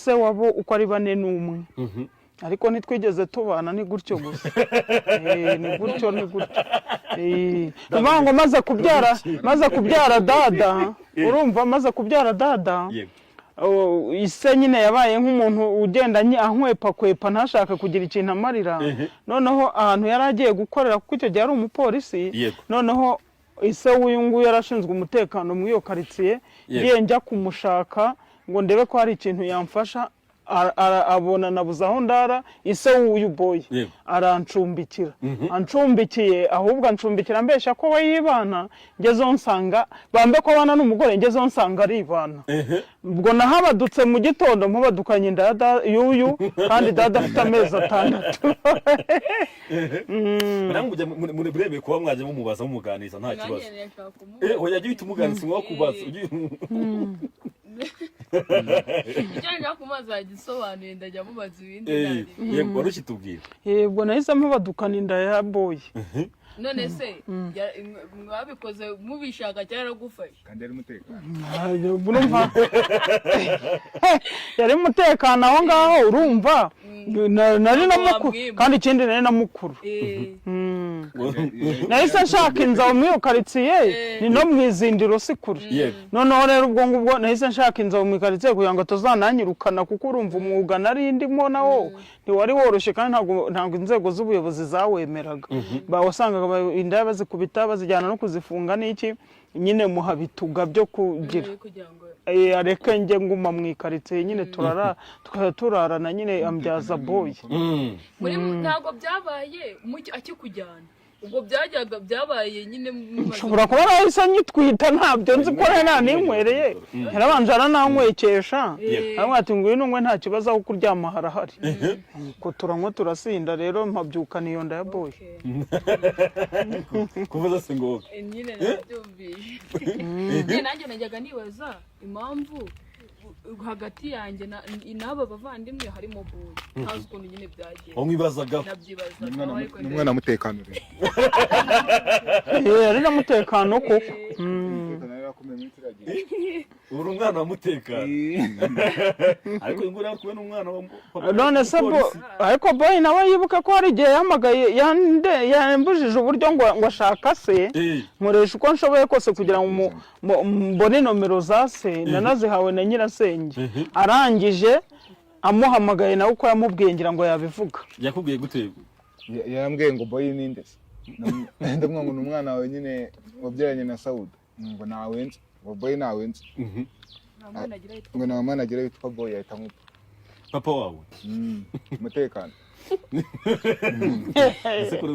se wabo uko ari bane n'umwe ariko nitwigeze tubana ni gutyo gusa ni gutyo ngo maze kubyara dada urumva maze kubyara dada ise nyine yabaye nk'umuntu ugenda ankwepa ntashaka kugira ikintu amarira noneho ahantu yari agiye gukorera kuko icyo gihe ari umupolisi noneho ise w'uyu nguyu yarashinzwe umutekano mu iyo karitsiye ngiye njya kumushaka ngo ndebe ko hari ikintu yamfasha abona nabuze aho ndara ise w'uyu boy arancumbikira ancumbikiye ahubwo ancumbikira mbesha ko we yibana ngezo nsanga bambe ko bana n'umugore ngezo nsanga ari ibana ubwo nahabadutse mu gitondo mubadukanye ndada yuyu kandi dada afite amezi 6 barangujya muri brebe kuba mwaje mumubaza mumuganiza nta kibazo oya jye bitumuganiza mwa kubaza Icyo kumaza gisobanuye ndajya mubaza ibindi yego rushitubwira yego nahise mubadukana inda ya boy none se mwabikoze mubishaka cyara gufasha kandi ari umutekano urumva yari umutekano aho ngaho urumva nari namukuru kandi ikindi nari namukuru nahise nshaka inzao mu iyo karitsiye ni no mwizindiro sikuru noneho rero ubwo ngubwo nahise nshaka inzao mu karitsiye kugira ngo tuzananyirukana kuko urumva umwuga nari ndimo nawo ntiwari woroshye kandi ntabwo inzego z'ubuyobozi zawemeraga bawasangaga inda bazikubita bazijyana no kuzifunga n'iki nyine muhabituga byo kugira areke nge nguma mu ikaritsiye nyine turarana nyine ambyaza boy muri ntago byabaye akikujyana ubwo byabaye nyine nshobora kuba nahise nyitwita ntabyo nzi ko nta ninkwereye yarabanje aranankwekesha aramwe ati ngwino umwe nta kibazo aho kuryama harahari ko turanywa turasinda rero mpabyukana iyo nda ya boy kuvuza se ngo nyine nabyumvise nanjye najyaga nibaza impamvu hagati yanjye n'aba bavandimwe harimo boy ntazi ukuntu nyine byagiye umwibazaga n'umwana mutekano ari na mutekano koko uri umwana wa mutekano ariko ngura ari kubona umwana wa none se ariko boy nawe yibuka ko hari igihe yamagaye yambujije uburyo ngo ashaka se nkoresha uko nshoboye kose kugira ngo mbone nomero za se nanazihawe na nyirasenge arangije amuhamagaye nawe uko yamubwiye ngira ngo yabivuga yakubwiye gute yarambwiye ngo boy ninde se ndamwe ngo umwana wawe nyine wabyaranye na Sauda ngo nawenze ngo boy nawenze ngo na mwana agira yitwa boy ahita mupfa papa wawe umutekano ese kuri